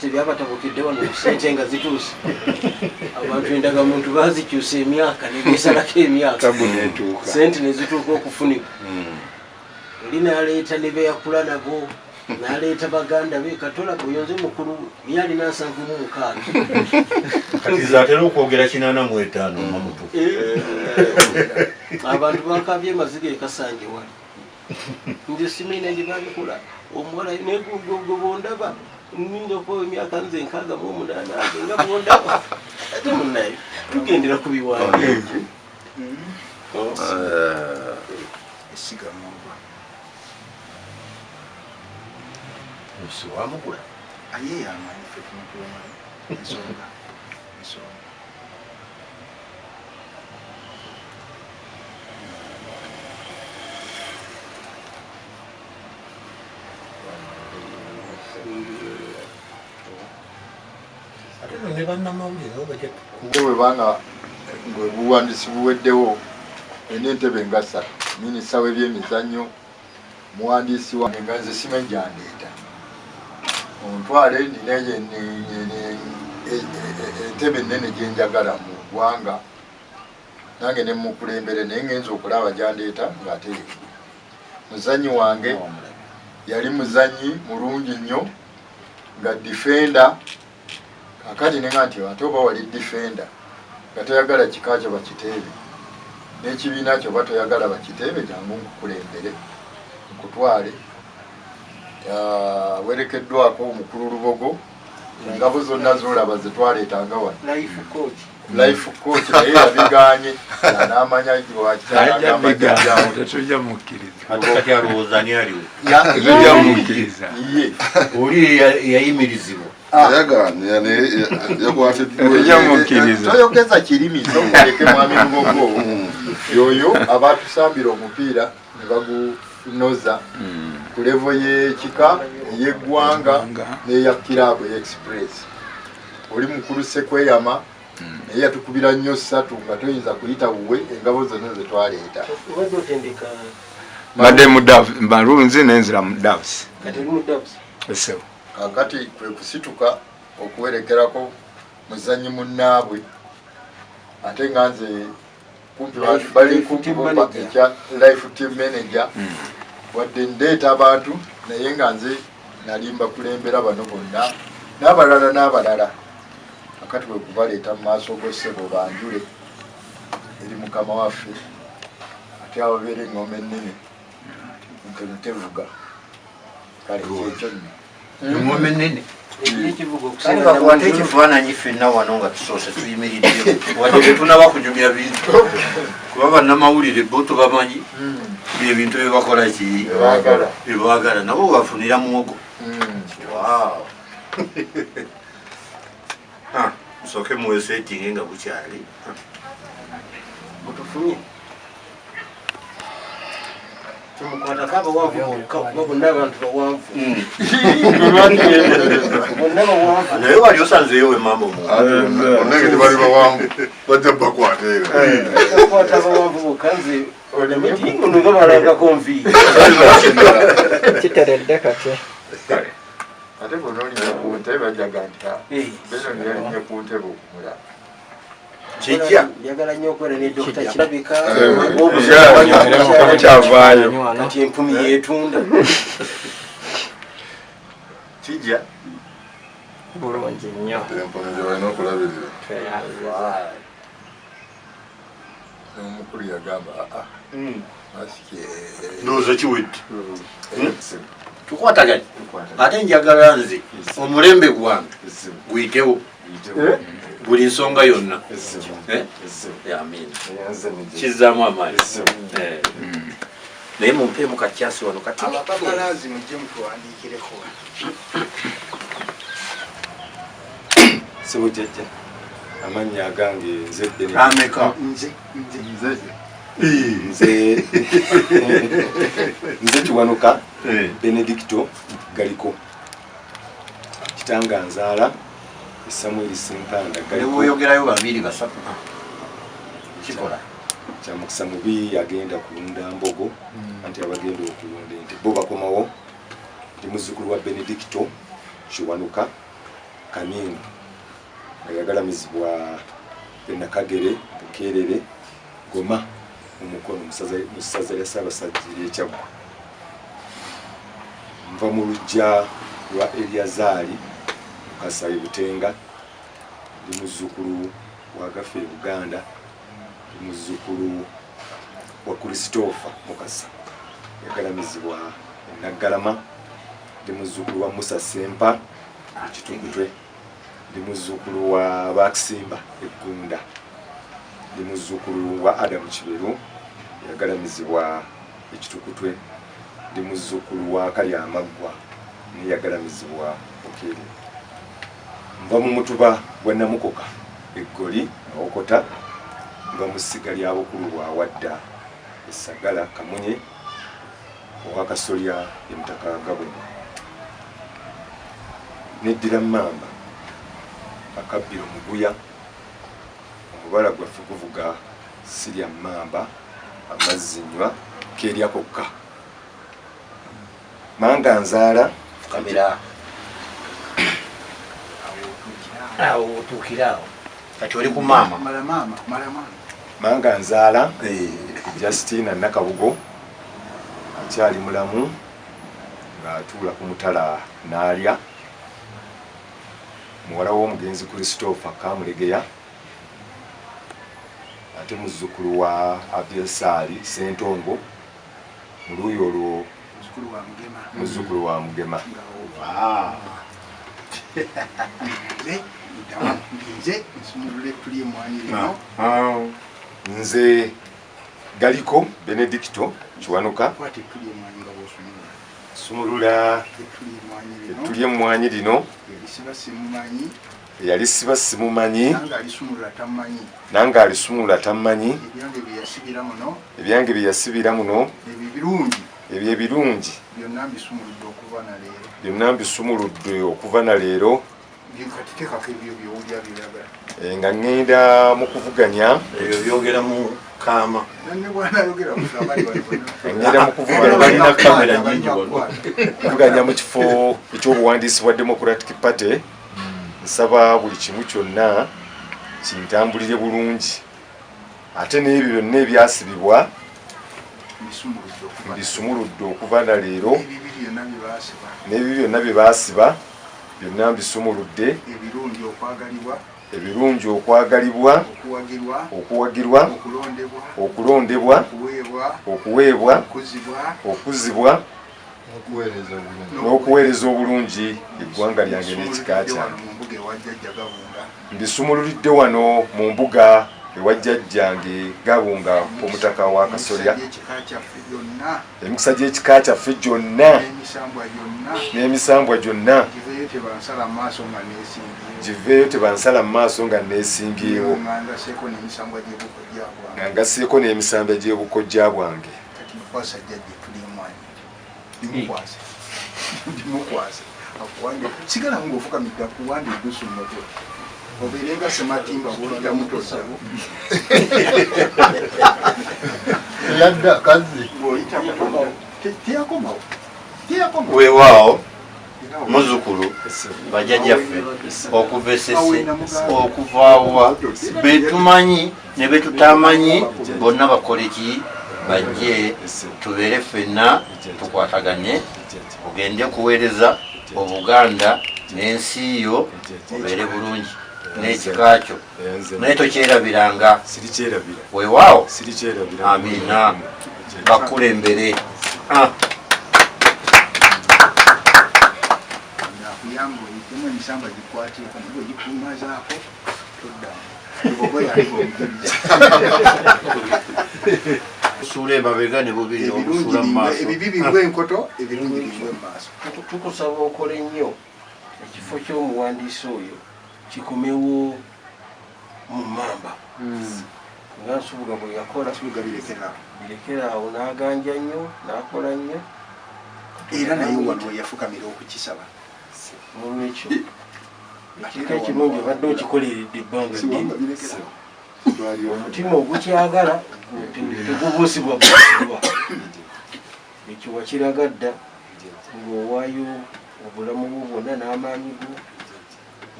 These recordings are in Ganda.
Tebyabatabukidde wano sente nga zituuse abantu endagamuntu bazikyusa emyaka nebesalako emyaka sente nezituuka okufunika oli naleeta ne beyakula nabo naleeta baganda be katola buyonze mukulu yalina 76 kati zatera okwogera 85 mamutu abantu bakabye emaziga ekasanje wali nje simine ndibabikola omuwala negugo bondaba ninga ko emyaka nze nkaga mu munana nga bondaba ate munaye tugendera ku biwanda esiga mumba usi wa mukula aye yamanyi fe kumukula ensonga Bwe banga buwandiisi buweddewo n'entebe nga 3 minisita w'ebyemizannyo muwandiisi wa nga nze simanyi gyandeeta ontwale ninaye entebe ennene gye njagala mu ggwanga nange ne mukulembere naye ngenza okulaba gyandeeta ng'aterefu muzannyi wange yali muzannyi mulungi nnyo nga defender akati nenga nti ate oba wali defender nga toyagala kika kyo bakiteebe n'ekibiina kyo oba toyagala bakiteebe jangu nkukulembere nkutwale werekeddwako omukulu Lubogo engabo zonna zolaba zetwaleetanga wano life coach naye yabiganye n'amanya tetujja mukkiriza kati alowooza ani aliwo tetujja mukkiriza oli yayimirizibwa toyogeza kirimi sokuleke mwami Lubogo yoyo abatusambira omupiira ne bagunoza ku levo y'ekika ey'eggwanga n'eya kiraabu express oli mukulu Sekweyama naye yatukubira nnyo 3 nga toyinza kuyita wuwe engabo zonna zetwaleeta mbadde marunzi nenzira mu Davs kakati kwe kusituka okuwerekerako muzannyi munnaabwe ate nga nze kumpi bali kumpa ekya life team manager wadde ndeeta abantu naye nga nze nalimba kulembera bano bonna n'abalala akati bwe kubaleeta mu maaso g'ossebo banjule eri mukama waffe ate ababeera engoma ennene ntevuga kale kyekyo nno engoma ennene kale bakwate ekifaananyi ffenna wano nga tusoose tuyimiridde wadde tetunaba kunyumya bintu kuba bannamawulire bo tubamanyi ebintu byebakola ki byebaagala nabo bafunira mwogo musooke muweseetinge nga bukyali mutufunye tumukwatako abawanvu bonna abantu bawanvu naye wali osanzeyo wemamba onnenge tebali bawanvu bajja bakwata era kwata abawanvu bokanze nga balagako nviiri kiteredde kati ate bonolinye ku ntebe bajjaga nti beno niyalinye ku ntebe okumulaba kijja njagala nnyo okwera ne Dr. Kirabika kyavaayo kati empumi yeetunda kijja bulungi nnyo empumi gye balina okulabirira omukulu yagamba ndowooza kiwedde tukwataganye ate njagala nze omulembe gwange guyitewo buli nsonga yonna amina kizzaamu amaanyi naye mumpeemu kakyasi wano kati abapapalazi mujje mutuwandiikireko sebujjajja amannya agange nze ameka nze Kiwanuka Benedicto galiko kitanga nzaala Samuel Simpanda galiko oyogerayo babiri basatu kikola kyamukisa mubi yagenda kulunda mbogo anti abagenda okulunda ente bo bakomawo ndi muzzukulu wa Benedicto Kiwanuka Kaniino nga yagalamizibwa Nakagere Bukeerere Goma Omukono mu ssaza lya Ssaabasajja ery'Ekyaggwa. Nva mu luggya lwa Eriyazaali Mukasa Butenga, ndi muzzukulu wa Gafere Buganda, ndi muzzukulu wa Christopher Mukasa yagalamizibwa e Naggalama, ndi muzzukulu wa Musa Sempa Kitugutwe, ndi muzzukulu wa Bakisimba Eggunda, ndi muzzukulu wa Adamu Kiberu yagalamizibwa Ekitukutwe, ndi muzzukulu wa Kalyamaggwa yagalamizibwa Bukeerere. Nva mu mutuba gwa Namukoka Eggoli Awokota, nva mu ssiga ly'abukulu bwa Wadda Essagala Kamunye owa Kasolya ye Mutaka Gabon. Neddira Mmamba Akabbiro Muguya, omubala gwaffe guvuga Sirya Mmamba amazzinywa keerya kokka. Manga Nzaala kamera awo otuukiraawo kati oli ku maama Manga Nzaala Justina Nakabugo akyali mulamu ng'atuula ku mutala n'alya, muwala w'omugenzi Christopher Kamulegeya, ate muzzukulu wa Abdelsali Sentongo mu luuyi olwo muzzukulu wa Mugema. Nze Galiko Benedicto Kiwanuka sumulula etuli emmwanyi lino yali siba simumanyi nange alisumulula tammanyi, ebyange bye yasibira muno ebyo ebirungi byonna mbisumuludde okuva na leero, nga ŋŋenda mu kuvuganya ebyo byogera mu kaama kuvuganya mu kifo eky'obuwandiisi bwa Democratic Party. Nsaba buli kimu kyonna kintambulire bulungi, ate n'ebyo byonna ebyasibibwa mbisumuludde okuva na leero, n'ebyo byonna bye baasiba byonna mbisumuludde, ebirungi okwagalibwa, okuwagirwa, okulondebwa, okuweebwa, okuzibwa n'okuweereza obulungi eggwanga lyange n'ekika kyange. Mbisumululidde wano mu mbuga ewa jjajjange Gabunga Omutaka wa Kasolya, emikisa gy'ekika kyaffe gyonna n'emisambwa gyonna giveeyo tebansala mu maaso nga neesimbyewo, nga ngasseeko n'emisambwa gy'ebukojja bwange. sigala ng'ofukamidde kuwanda eddusu mmoto obeerenga sematimba bwolida mutosa yadda kazi teyakomawo weewaawo muzzukulu bajjajjaffe okuva esese okuvaawa betumanyi ne betutamanyi bonna bakole ki bajje tubeere ffenna tukwataganye ogende kuweereza Obuganda n'ensi yo obeere bulungi n'ekika kyo naye tokyerabiranga weewaawo. Amiina bakulembere akuyamba oyitemu emisamba gikwatieko nibwe gikumazaako osuula emabega ne bubiri obusuula mu maaso, ebibi bigwa enkoto, ebirungi bigwa emaaso. Tukusaba okole nnyo ekifo ky'omuwandiisi oyo kikomewo mu Mmamba, nga Nsubuga bwe yakola birekera awo n'aganja nnyo n'akola nnyo, era naye wano yafukamira okukisaba. Nolwekyo ekika ekirungi obadde okikoleredde ebbanga ddene, omutima ogukyagala tegubuusibwa buusibwa, ekyo wakiraga dda ng'owaayo obulamu bwo bwonna n'amaanyi go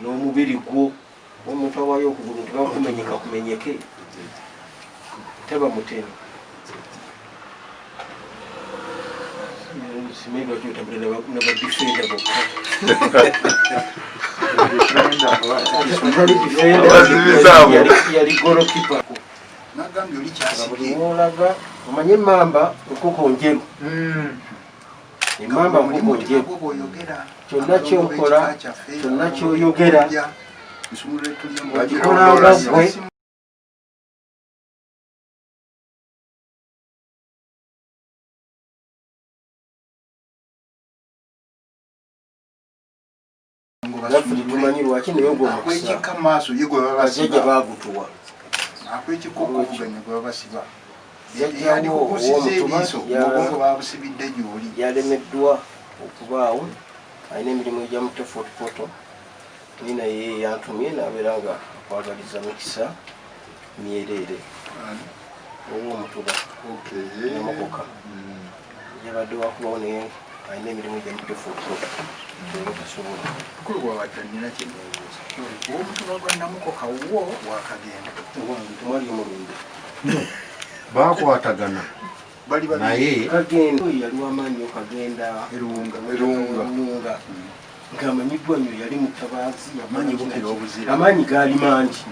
n'omubiri gwo omuntu awaayo okugulu tebakumenyeka kumenyeke teba muteno simanyi lwaki otambula nabadifenda bokka yali golokipa olaga omanye emamba nkoko njeru emamba nkoko njeru kyonna kyokola kyonna kyoyogera wagikolanga gwe tumanyi lwaki naye gwomukusajja bagutuwa yalemeddwa okubaawo alina emirimu ejamutte fotofoto ni naye yantumye nabeera nga akwagaliza mikisa myereere oba omutuba namukoka yabadde wakubawo naye alina emirimu ejamutte fotofoto tasobola kulwawatanira kyendowooza omutuba gwa namukoka wo wakagenda tumwali omulungi bakwatagana naye yali wamaanyi okagenda erunga ng'amanyiddwa nnyo yali mutabaazi amaanyi gaali mangi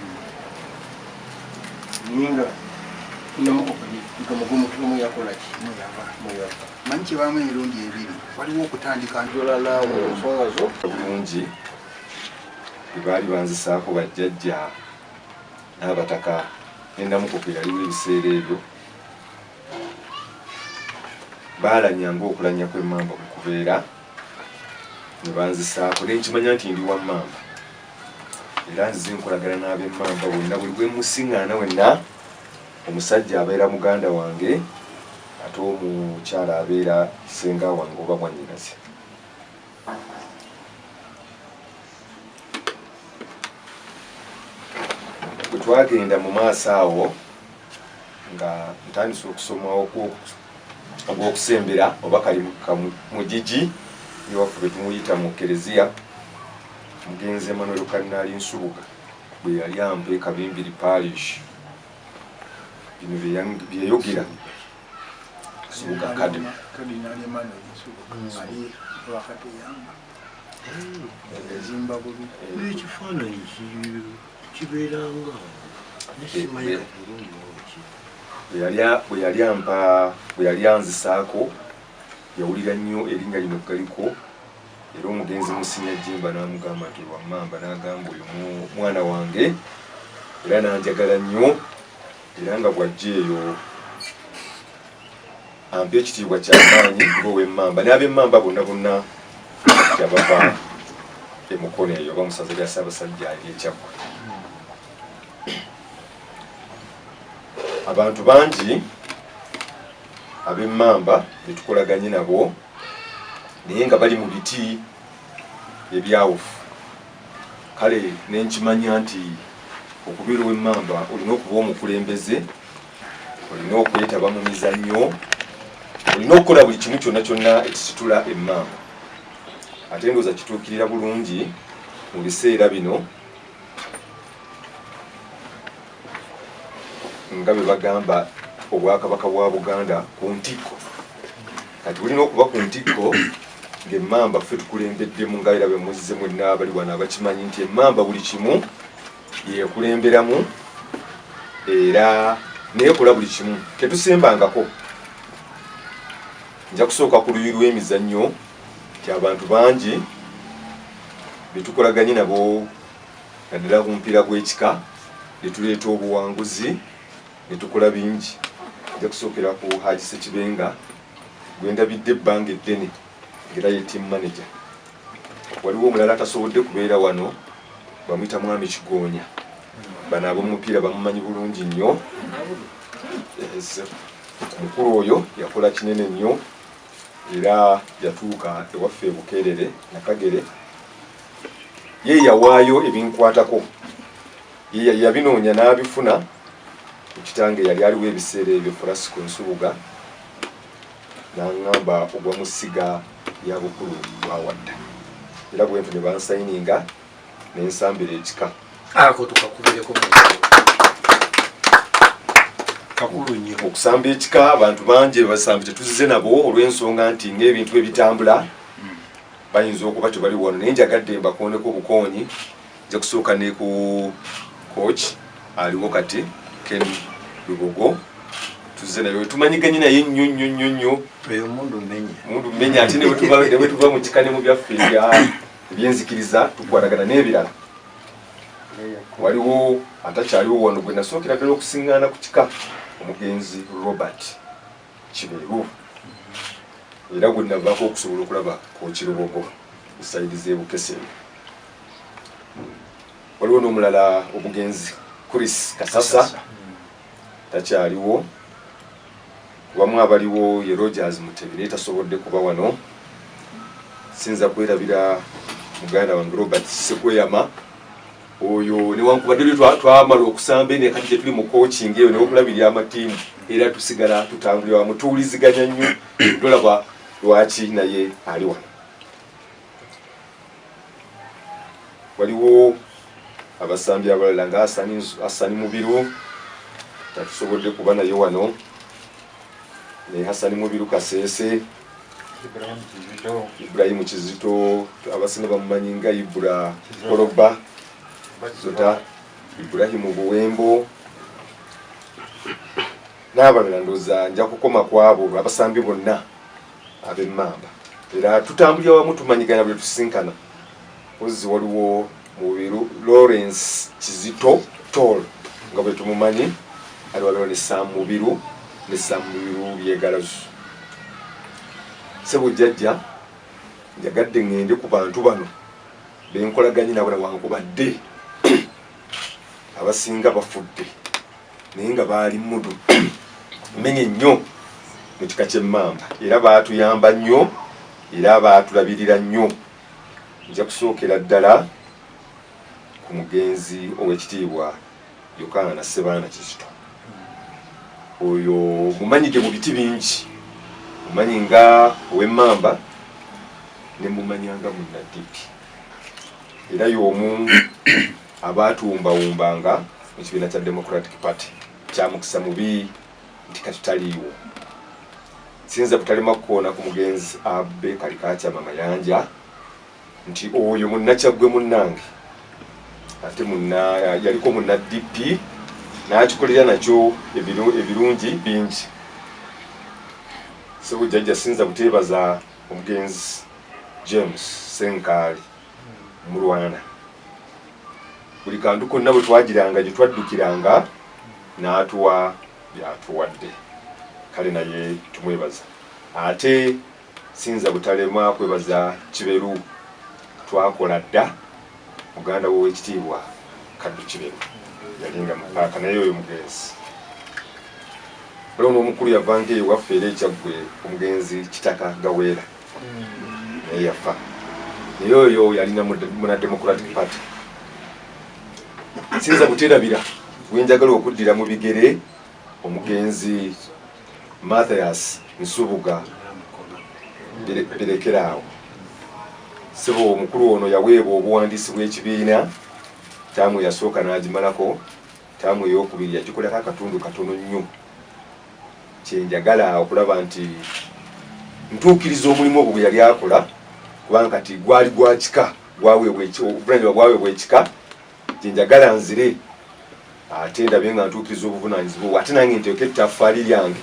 naye nga namukokagamugumutumu yakolaki manyi kyebamu emirundi ebiri waliwo okutandika njola naawe ensonga zo bulungi bebaali banzisaako bajjajja n'abataka nendamukoka yaliwo ebiseera ebyo baalanyanga okulanya kw'emmamba bwe kubeera ne banzisaako nenkimanya nti ndi wa mmamba era nzize nkolagana n'ab'emmamba bonna buli bwe musiŋŋaana wenna omusajja abeera muganda wange ate omukyala abeera senga wange oba mwannyinaze bwe twagenda mu maaso awo nga ntandise okusoma ogw'okusembera oba mugigi ewaffe bwe tumuyita mu kereziya mugenzi Emmanuel Kardinali Nsubuga bwe yali ampa Kabimbiri parish bino byeyogera Nsubuga Kardinali Emmanuel Nsubuga ali wakatuyamba ezimba bubi ekifaananyi kibeeranga bwe yali anzisaako yawulira nnyo erinnya lino galiko era omugenzi Musinya Jimba n'amugamba nti wammamba n'agamba oyo mwana wange era nanjagala nnyo era nga bw'ajja eyo ampa ekitiibwa ky'amaanyi ng'ow'emmamba n'ab'emmamba bonna bonna kyabava emukono eyo oba musaza lya Ssaabasajja ery'Ekyaggwa. Abantu bangi ab'emmamba betukolaganye nabo naye nga bali mu biti ebyawufu kale nenkimanya nti okubeera ow'emmamba olina okuba omukulembeze olina okwetaba mu mizannyo olina okukola buli kimu kyonna kyonna ekisitula emmamba ate ndowooza kituukirira bulungi mu biseera bino nga bwe bagamba obwakabaka bwa Buganda ku ntikko kati bulina okuba ku ntikko ng'emmamba ffe tukulembeddemu nga era bwe muzze mwenna abali wano abakimanyi nti emmamba buli kimu yeekulemberamu era neekola buli kimu tetusembangako. Nja kusooka ku luyi lw'emizannyo nti abantu bangi betukolaganye nabo naddala ku mupiira gw'ekika ne tuleeta obuwanguzi ne tukola bingi. Nja kusookera ku Haji Ssekibenga gwe ndabidde ebbanga eddene era ye team manager. Waliwo omulala atasobodde kubeera wano bamuyita Mwami Kigoonya. Bano ab'omupiira bamumanyi bulungi nnyo. Omukulu oyo yakola kinene nnyo era yatuuka ewaffe e Bukeerere Nakagere. Ye yawaayo ebinkwatako, ye yabinoonya n'abifuna. Kitange yali aliwo ebiseera ebyo Francisco Nsubuga n'aŋŋamba ogwa musiga ya bukulu bwawadda era bwe nti ne bansayininga nensambira ekika ako tukakubireko kakulu nnyo okusamba ekika abantu bangi basambi tetuzize nabo olw'ensonga nti ng'ebintu ebitambula bayinza okuba tebali wano naye njagadde mbakooneko obukoonyi nja kusooka ne ku coach aliwo kati Ken Lubogo tuzize naye tumanyiganye naye nnyo eyo mundu mmenye ate ne bwe tuva mu kika ne mu byaffe ebyenzikiriza tukwatagana n'ebirala waliwo atakyaliwo wano gwe nasookera ddala okusiŋŋaana ku kika omugenzi Robert Kiberu era gwe navaako okusobola okulaba Kokirubogo esaidi z'ebukeseni waliwo n'omulala omugenzi Chris Kasasa takyaliwo kubamu abaliwo ye Rogers Mutebi naye tasobodde kuba wano sinza kwerabira muganda wange Robert Sekweyama oyo newankubadde lwe twamala okusamba ene kati gye tuli mu coaching eyo neokulabirira amatiimu era tusigala tutambulira wamu tuwuliziganya nnyo tolaba lwaki naye ali wano waliwo abasambi abalala nga Hasani Mubiru tatusobodde kuba naye wano ne Hasani Mubiru Kasese Ibrahim Kizito abasinga bamumanyi nga Ibra Koroba Zota Ibrahim Buwembo n'abalala ndooza nja kukoma kwabo abasambi bonna ab'Emmamba era tutambulira wamu tumanyigana bwe tusinkana ozi waliwo Mubiru Lawrence Kizito Tol nga bwe tumumanyi ali waliwo ne Sam Mubiru byegalazu sebo jjajja njagadde ngende ku bantu bano benkolaganye nabula wankubadde abasinga bafudde naye nga baali mudu menye nnyo mu kika ky'Emmamba era baatuyamba nnyo era baatulabirira nnyo nja kusookera ddala ku mugenzi ow'ekitiibwa Yokaana Ssebaana Kizito oyo mumanyige mu biti bingi mumanyi nga ow'Emmamba ne mumanyanga munnadipi era y'omu abaatuwumbawumbanga mu kibiina kya Democratic Party kyamukisa mubi nti kati taliiwo sinza butalema kukoona ku mugenzi Abbe Kalikakyama Mayanja nti oyo munnakyaggwe munnange ate yaliko munnadipi n'akikolera nakyo ebirungi bingi sebo jjajja sinza buteebaza omugenzi James Senkaali mu Rwanda buli kantu konna bwe twagiranga gye twaddukiranga n'atuwa byatuwadde kale naye tumwebaza ate sinza butalema kwebaza Kiberu twakola dda muganda w'ekitiibwa Kaddu Kiberu yalinga mupaaka naye oyo mugenzi olwo omukulu yavanga eyo waffe era ekyaggwe omugenzi Kitaka Gaweera naye yafa naye oyo yalina muna Democratic Party sinza buterabira bwenjagala okuddira mu bigere omugenzi Mathias Nsubuga berekeraawo sebo omukulu ono yaweebwa obuwandiisi bw'ekibiina taamu yasooka n'agimalako taamu ey'okubiri yagikolako akatundu katono nnyo kyenjagala okulaba nti ntuukiriza omulimu ogwo gwe yali akola kubanga kati gwali gwa kika obuvunaanyizibwa bwaweebwa ekika kyenjagala nzire ate ndabe nga ntuukiriza obuvunaanyizibwa obwo ate nange nteeka ettaffaali lyange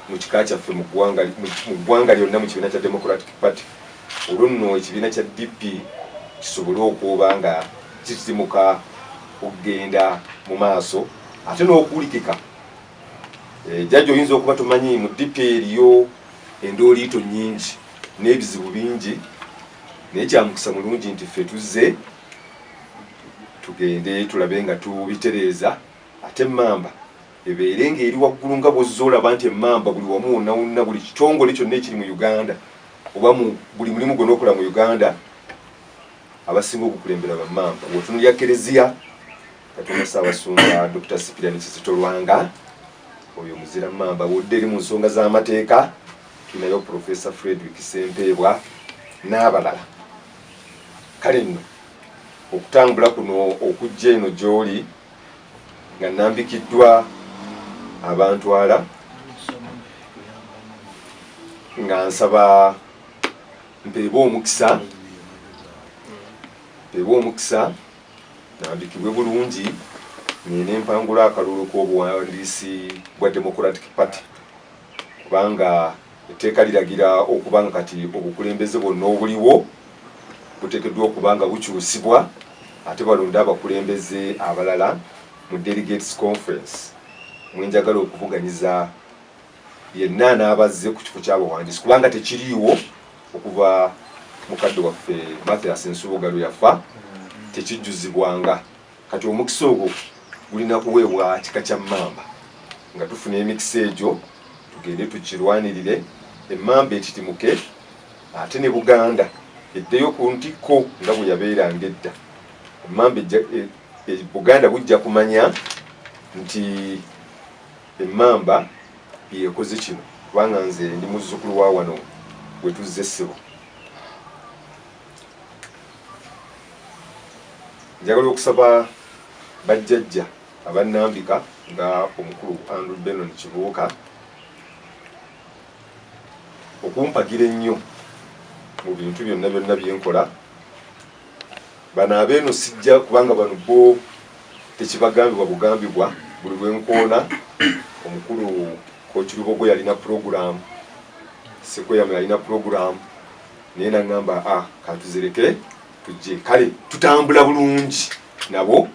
mu kika kyaffe mu ggwanga lyonna mu kibiina kya Democratic Party olwo nno ekibiina kya DP kisobole okuba nga kisimuka okugenda mu maaso ate n'okuwulikika jjajja oyinza okuba tumanyi mu DP eriyo endooliito nnyingi n'ebizibu bingi naye kyamukisa mulungi nti ffe tuzze tugende tulabe nga tubitereeza ate Emmamba ebeere ng'eri waggulu nga bw'ozza olaba nti Emmamba buli wamu wonna wonna buli kitongole kyonna ekiri mu Uganda oba buli mulimu gwonna okola mu Uganda abasinga okukulembera Bammamba bw'otunulya Kereziya Katonda Ssaabasumba Dr. Cyprian Kizito Lwanga oyo muzira Mmamba bw'odda eri mu nsonga z'amateeka tunayo Professor Frederick Sempeebwa n'abalala kale nno okutambula kuno okujja eno gy'oli nga nambikiddwa abantwala nga nsaba mpeebwe omukisa nambikibwe bulungi nina empangula akalulu k'obuwandiisi bwa Democratic Party kubanga etteeka liragira okubanga kati obukulembeze bwonna obuliwo buteekeddwa okubanga bukyusibwa ate balonde abakulembeze abalala mu Delegates Conference. Mwenjagala okuvuganyiza yenna anaabazze ku kifo ky'abawandiisi kubanga tekiriiwo okuva mukadde waffe Mathias Nsubuga lwe yafa tekijjuzibwanga. Kati omukisa ogwo gulina kuweebwa kika kya Mmamba nga tufuna emikisa egyo tugende tukirwanirire emmamba ekitimuke ate ne Buganda eddeyo ku ntikko nga bwe yabeeranga edda. Emmamba Buganda bujja kumanya nti emmamba yeekoze kino kubanga nze ndi muzzukulu wa wano bwe tuzze ssebo. Njagala okusaba bajjajja abannambika nga omukulu Andrew Benon Kibuuka okumpagira ennyo mu bintu byonna byonna byenkola. Bano abeeno sijja kubanga bano bo tekibagambibwa bugambibwa buli lwenkoona. Omukulu Kokirubogo yalina program, Sekoyamu yalina program naye naŋŋamba katuzireke tujje kale tutambula bulungi nabo.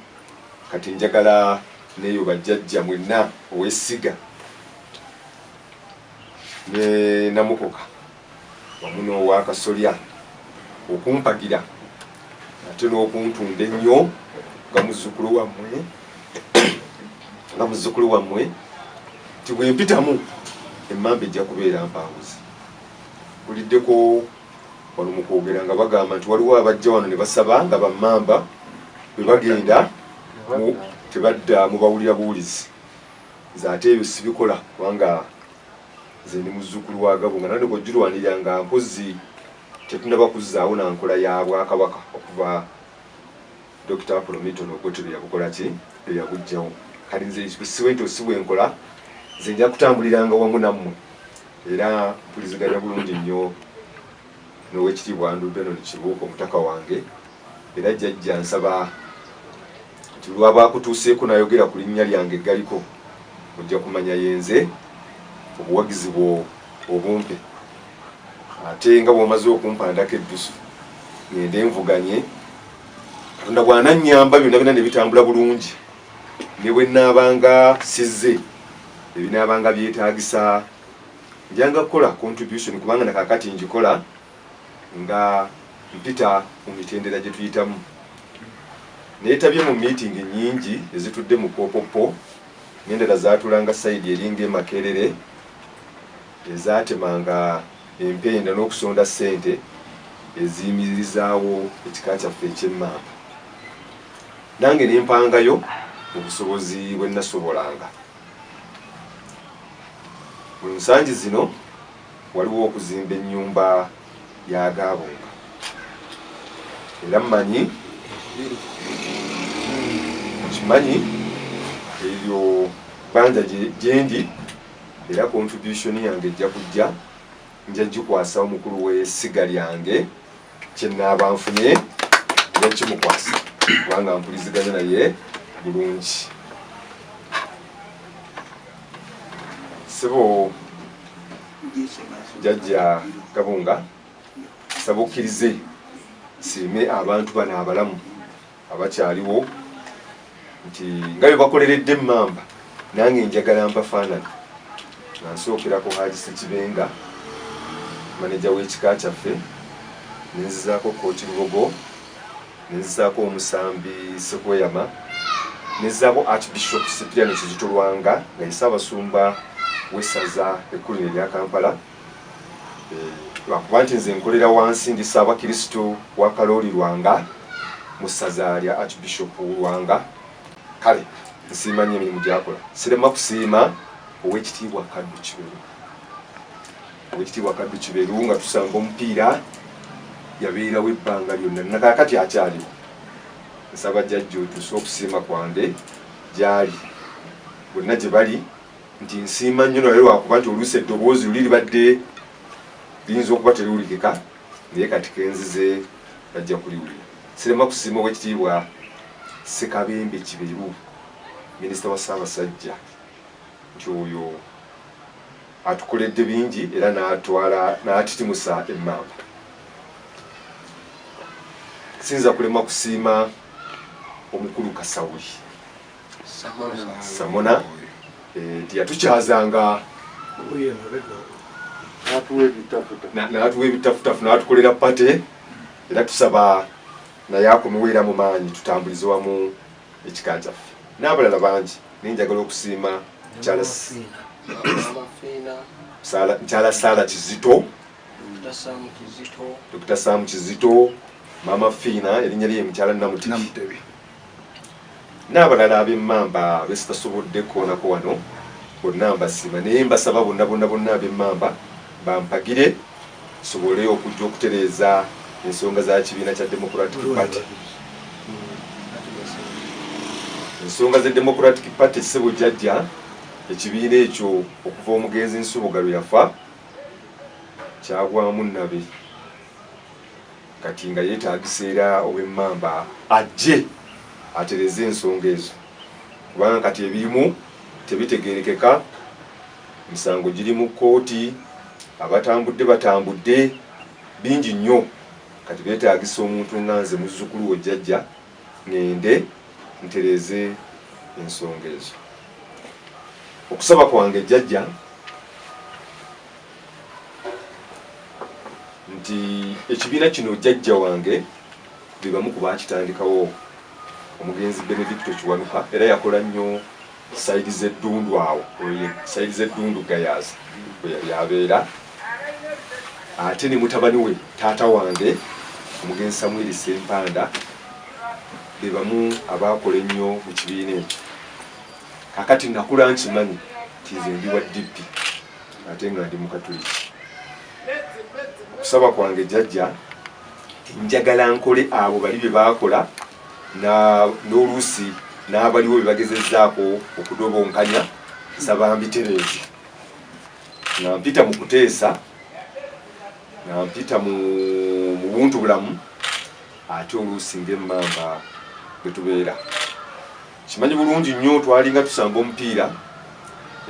Kati njagala neeyo bajjajja mwenna ow'essiga ne Namukoka wamu n'owa Kasolya okumpagira ate n'okuntunda ennyo nga muzzukulu wammwe nti bwe mpitamu emmamba ejja kubeera mpanguzi. Buliddeko wano mu kwogera nga bagamba nti waliwo abajja wano ne basaba nga bammamba bwe bagenda tebadda mu bawulira buwulizi. Nze ate ebyo sibikola kubanga nze ndi muzzukulu wa Gabo nga nandiko girwanirira nga mpozi tetunaba kuzzaawo na nkola ya Bwakabaka okuva Dr. Promiton Okoto yabukola ki yabuggyawo. Kati nze siwe nti osibwe enkola nze nja kutambuliranga wamu nammwe era mpuliziganya bulungi nnyo n'Oweekitiibwa Andrew Benon Kibuuka omutaka wange era jjajja nsaba nti lwaba akutuuseeko nayogera ku linnya lyange eggaliko ojja kumanya yenze obuwagizi bwo obumpe ate nga bw'omaze okumpandako eddusu ngende nvuganye Katonda bw'anannyamba byonna byonna ne bitambula bulungi ne bwe nnaabanga sizze ebinaabanga byetaagisa njanga kukola contribution kubanga nakakati njikola nga mpita mu mitendera gye tuyitamu. Neetabye mu meeting nnyingi ezitudde mu Popopo n'endala zaatulanga sayidi eringa e Makerere ezaatemanga empenda n'okusonda ssente eziyimirizaawo ekika kyaffe eky'emmamba. Nange ne mpangayo mu busobozi bwe nasobolanga. Mu nsangi zino waliwo okuzimba ennyumba ya Gaabunga era mmanyi kimanyi eryo bbanja gyendi era contribution yange ejja kujja nja gikwasa omukulu w'essiga lyange kyennaaba nfunye era kimukwasa kubanga mpuliziganya naye bulungi. Sebo Jjajja Gabunga saba okkirize siime abantu bano abalamu abakyaliwo nti nga bye bakoleredde emmamba nange njagala mbafaanana nga nsookerako Haji Ssekibenga maneja w'ekika kyaffe nenzizaako Kokirubogo nenzizaako omusambi Sekweyama nenzizaako Archbishop Cyprian Kizito Lwanga nga ye Ssaabasumba w'essaza ekkulu erya Kampala. Lwakuba nti nze nkolera wansi ndi Ssaabakristo wa Kalooli Lwanga mu ssaza lya Archbishop Lwanga. Kale nsiima nnyo emirimu gy'akola. Sirema kusiima Oweekitiibwa Kaddu Kiberu. Oweekitiibwa Kaddu Kiberu nga tusamba omupiira yabeerawo ebbanga lyonna nakaakati akyaliwo nsaba jjajja otuuse okusiima kwange gyali bonna gye bali nti nsiima nnyo naye lwakuba nti oluusi eddoboozi luli libadde liyinza okuba teriwulikika naye kati kenzize bajja kuliwulira. Sirema kusiima Oweekitiibwa Ssekabembe Kiberu minisita wa Ssaabasajja nti oyo atukoledde bingi era n'atitimusa emmamba. Sinza kulema kusiima omukulu Kasawuli Samona nti yatukyazanga n'atuwa ebitafutafu n'atukolera pate era tusaba naye akomeweera mu maanyi tutambulize wamu ekika kyaffe n'abalala bangi. Naye njagala okusiima Mukyala Saala Kizito, Dr. Sam Kizito, Mama Fiina erinnya lye Mukyala Namutebi n'abalala ab'emmamba besitasobodde koonako wano bonna mbasiima naye mbasaba bonna ab'emmamba bampagire sobole okujja okutereeza ensonga za kibiina kya Democratic Party. Ensonga za Democratic Party ssebo jjajja ekibiina ekyo okuva omugenzi Nsubuga lwe yafa kyagwamu nabe kati nga yeetaagisa era ow'emmamba ajje atereze ensonga ezo kubanga kati ebirimu tebitegeerekeka. Misango giri mu kkooti, batambudde bingi nnyo. Kati beetaagisa omuntu nga nze muzzukulu wo jjajja ngende ntereze ensonga ezo. Okusaba kwange jjajja nti ekibiina kino jjajja wange be bamu ku baakitandikawo omugenzi Benedicto Kiwanuka era yakola nnyo sayidi z'eddundu awo sayidi z'eddundu Gayazi bwe yali abeera ate ne mutabani we taata wange omugenzi Samuel Sempanda be bamu abakola ennyo mu kibiina ekyo. Kakati nakula nkimanyi nti nze ndi wa DP ate nga ndi Mukatuliki. Okusaba kwange jjajja njagala nkole abo bali bye baakola n'oluusi n'abaliwo bye bagezezzaako okudobonkanya nsaba mbitereeze. Nga mpita mu kuteesa, nga mpita mu buntu bulamu ate oluusi ng'emmamba bwe tubeera. Kimanyi bulungi nnyo twalinga tusamba omupiira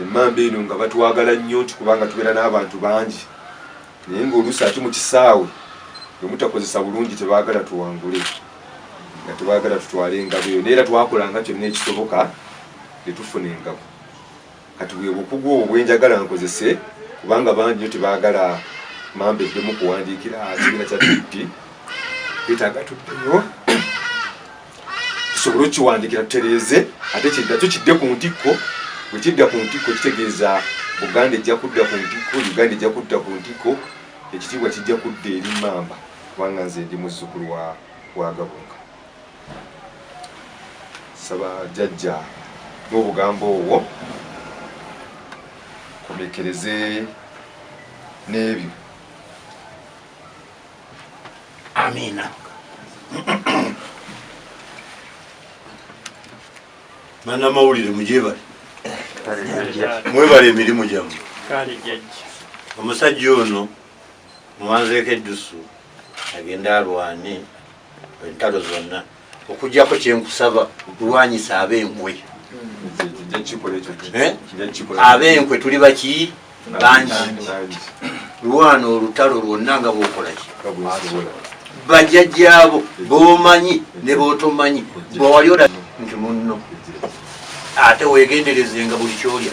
emmamba eno nga batwagala nnyo nti kubanga tubeera n'abantu bangi naye ng'oluusi ate mu kisaawe bwe mutakozesa bulungi tebaagala tuwangule nga tebaagala tutwale engabo eyo neera twakolanga kyonna ekisoboka ne tufuna engabo. Kati bwe bukugu obwo bwenjagala nkozese kubanga bangi nnyo tebaagala mamba eddemu kuwandiikira kibiina kya DP twetaaga tuddeyo tusobole okukiwandiikira tutereeze ate kiddakyo kidde ku ntikko. Bwe kidda ku ntikko kitegeeza Buganda ejja kudda ku ntikko, Uganda ejja kudda ku ntikko, ekitiibwa kijja kudda eri mmamba kubanga nze ndi muzzukulu wa Gabunga. Saba jjajja n'obugambo obwo komekereze n'ebyo. Amina. Mana mawulire mujebale. Mwebale emirimu gyammwe. Omusajja ono muwanzeeko eddusu agenda alwane entalo zonna okujjako kyenkusaba lwanyisa ab'enkwe. Ab'enkwe tuli baki bangi lwana olutalo lwonna nga bwokolaki bajjajjaabo b'omanyi ne b'otomanyi bwewali ola nti munno ate weegenderezenga buli kyolya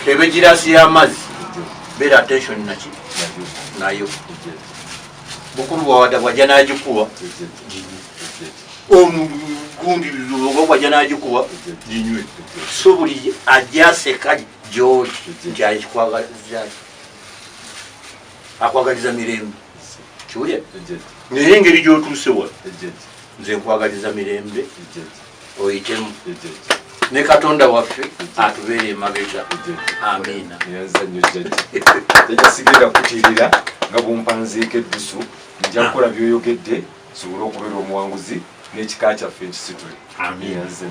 ebe girasi y'amazzi beera attention naki nayo bukulu bwawada bwajja n'agikuwa omugundi bwajja n'agikuwa ginywe so buli ajja aseka gy'oli nti akwagaliza mirembe kiwulya naye engeri gy'otuuse wa nze nkwagaliza mirembe oyitemu ne Katonda waffe atubeere emabega. Amiina. Sigenda kutirira nga bumpanzeeko eddusu nja kukola by'oyogedde tusobole okubeera omuwanguzi n'ekika kyaffe ekisitule. Amiyanze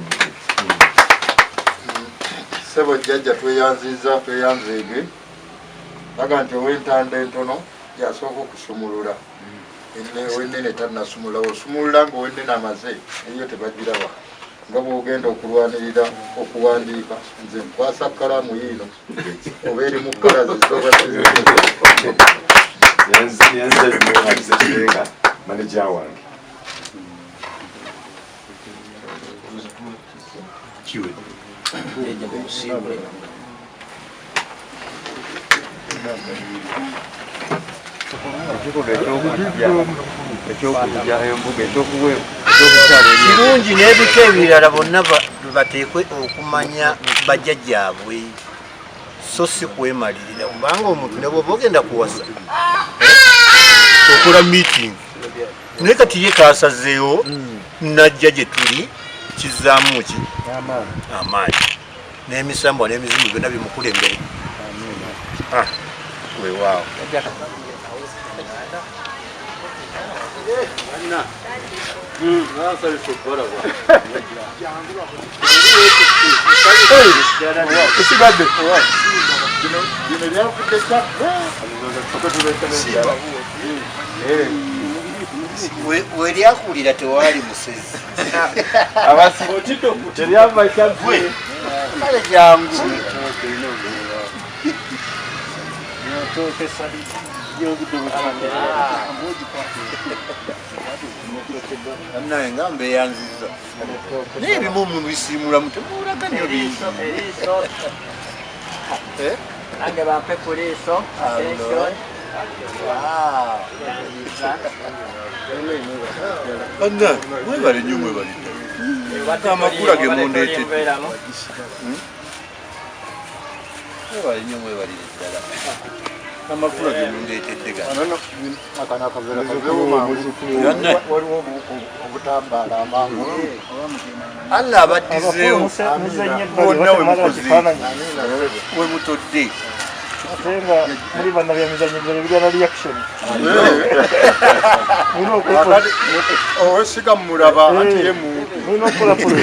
Sebo jjajja tweyanzeege baga nti ow'entanda entono yasooka okusumulula ow'ennene tannasumula osumulula ng'ow'ennene amaze eyo tebagiraba nga bw'ogenda okulwanirira okuwandiika nze nkwasa kkalaamu yiino oba eri mu kkala zisoba yanze bimuwaliza kirenga maneja wange kirungi n'ebika ebirala bonna bateekwe okumanya bajjajjaabwe so si kwemalirira kubanga omuntu ne bwoba ogenda kuwasa okola meeting naye kati ye kaasazeewo najja gye tuli kizaamu ki amaanyi n'emisambwa n'emizimu byonna bimukulembere weewaawo weryakuwulira tewaali musezi kale jangu naye nga mbeyanziza naye ebimu mubisiimulamu temuwulaganyo bingi Anche va per questo, attenzione. Anna, mwebale nnyo mwebalidde amakula ge mundeetedde mwebale nnyo mwebalire ddala amakula ge mundeetedde waliwo obutambaala amangu alla abaddizeewo bonna we mutodde muri bana byamizanye bya reaction owesiga mumulaba ati ye muntu no kola kule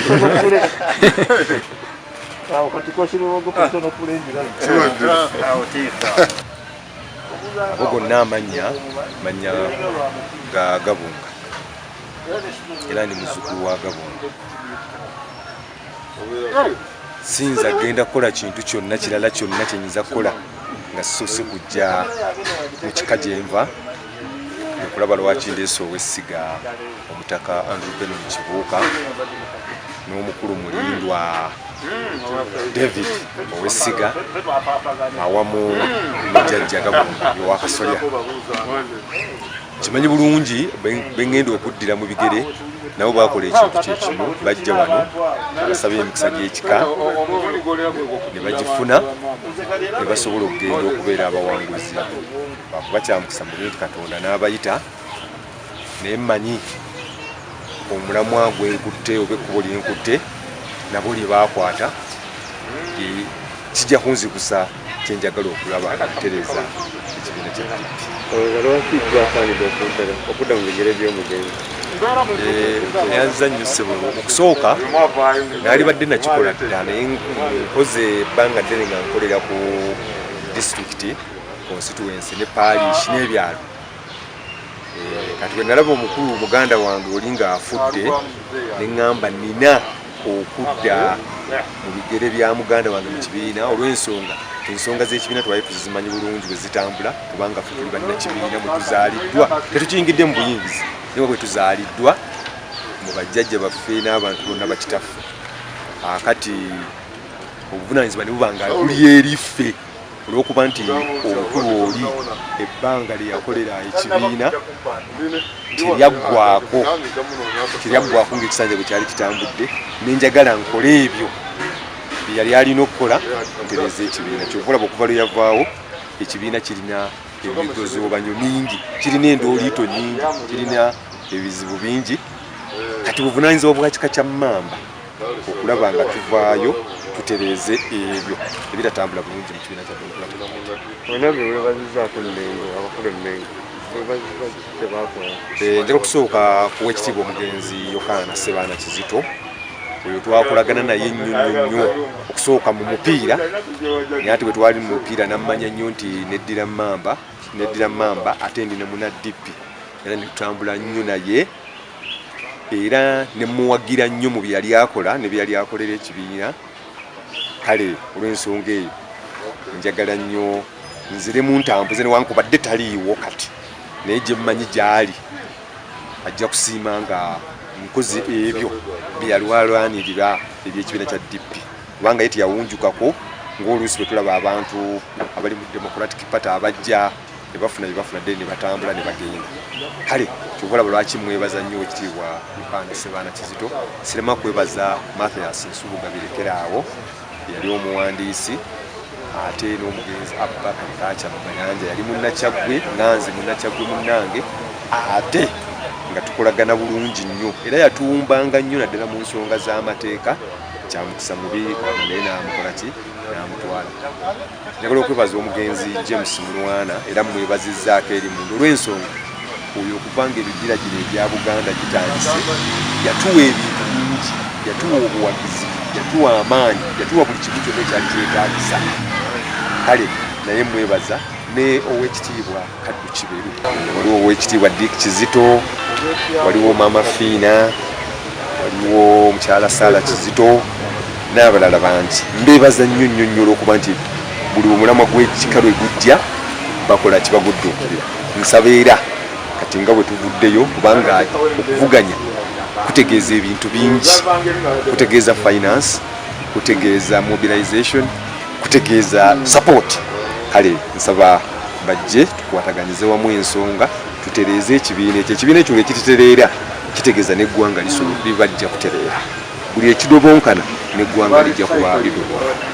awo kati koshiro gokoto no kule njira awo tiika abo gonna amanya ga Gabunga era ni muzzukulu wa Gabunga sinza genda kukola kintu kyonna kirala kyonna kyenyiza kukola nga sose kujja mu kika gyenva okulaba lwaki ndeesa ow'essiga omutaka Andrew Beno mu Kibuuka n'omukulu mulindwa David ow'essiga awamu nejjajja Gabunga owakasolya kimanyi bulungi bengenda okuddira mu bigere nabo bakola ekintu kyekimu bajja wano basaba emikisa gy'ekika ne bagifuna ne basobola okugenda okubeera abawanguzi bakuba kyamukisa mulungi Katonda n'abayita naye mmanyi omulamwa gwenkutte oba ekkubo lyenkutte nabo lye baakwata kijja kunzikusa kyenjagala okulaba akatereza ekibiina kya okudda mu bigere by'omugenzi yanza nnyo ssebo okusooka naali badde nakikola dda naye nkoze ebbanga ddene nga nkolera ku disitulikiti constituency ne parish n'ebyalo kati bwe nalaba omukulu muganda wange oli ng'afudde ne ŋŋamba nina okudda mu bigere bya muganda wange mu kibiina olw'ensonga ensonga z'ekibiina twali tuzimanyi bulungi bwe zitambula kubanga ffe tuli bannakibiina mwe tuzaaliddwa tetukiyingidde mu buyingizi naye bwe tuzaaliddwa mu bajjajja baffe n'abantu bonna bakitaffe kati obuvunaanyizibwa ne buba nga buli eri ffe olw'okuba nti omukulu oli ebbanga lye yakolera ekibiina teryaggwako ng'ekisanja bwe kyali kitambudde nenjagala nkole ebyo bye yali alina okukola ntereza ekibiina kyova olaba okuva lwe yavaawo ekibiina kirina emigozoobanyo mingi kirina endooliito nyingi kirina ebizibu bingi kati buvunaanyizibwa bwa kika kya Mmamba okulaba nga tuvaayo tutereeze ebyo ebitatambula bulungi mu kibiina kya olina bye weebazizzaako Mmengo abakulu Mmengo Njagala okusooka kuwa ekitiibwa omugenzi Yokaana Ssebaana Kizito oyo twakolagana naye nnyo okusooka mu mupiira naye ate bwe twali mu mupiira nammanya nnyo nti neddira Mamba ate ndi ne munaddipi era netutambula nnyo naye era nemuwagira nnyo mu bye yali akola ne bye yali akolera ekibiina. Kale olw'ensonga eyo njagala nnyo nziremu ntambuze newankubadde taliiwo kati naye gye mmanyi gy'ali ajja kusiima nga nkozi ebyo bye yalwalwanirira eby'ekibiina kya DP kubanga ye teyawunjukako ng'oluusi bwe tulaba abantu abali mu Democratic Party abajja ne bafuna bye bafuna ddene ne batambula ne bagenda. Kale kyobalaba lwaki mwebaza nnyo ekitiibwa Yokaana Ssebaana Kizito. Sirema kwebaza Mathias Nsubuga birekeraawo yali omuwandiisi ate n'omugenzi Abubakar Kacha Mayanja yali munnakyaggwe nanze munnakyaggwe munnange ate nga tukolagana bulungi nnyo era yatuwumbanga nnyo naddala mu nsonga z'amateeka kyamukisa mubi naye n'amukola ki n'amutwala. Njagala okwebaza omugenzi James Mulwana era mwebazizzaako eri mundu olw'ensonga oyo okuvanga ebigira gino ebya Buganda gitandise yatuwa ebintu bingi, yatuwa obuwagizi, yatuwa amaanyi, yatuwa buli kimu kyonna ekyali kyetaagisa. Kale naye mwebaza ne ow'ekitiibwa Kaddu Kiberu, waliwo ow'ekitiibwa Dick Kizito, waliwo Mama Fiina, waliwo omukyala Saala Kizito n'abalala bangi. Mbeebaza nnyo olw'okuba nti buli omulamwa gw'ekika lwe gujja bakola kibagudde okubira. Nsaba era kati nga bwe tuvuddeyo kubanga okuvuganya kutegeeza ebintu bingi, kutegeeza finance, kutegeeza mobilization, kutegeeza support. Kale nsaba bajje tukwataganize wamu ensonga tutereeze ekibiina ekyo. Ekibiina ekyo ng'ekitutereera kitegeeza n'eggwanga libajja kutereera. Buli ekidobonkana n'eggwanga lijja kuba lidobonkana.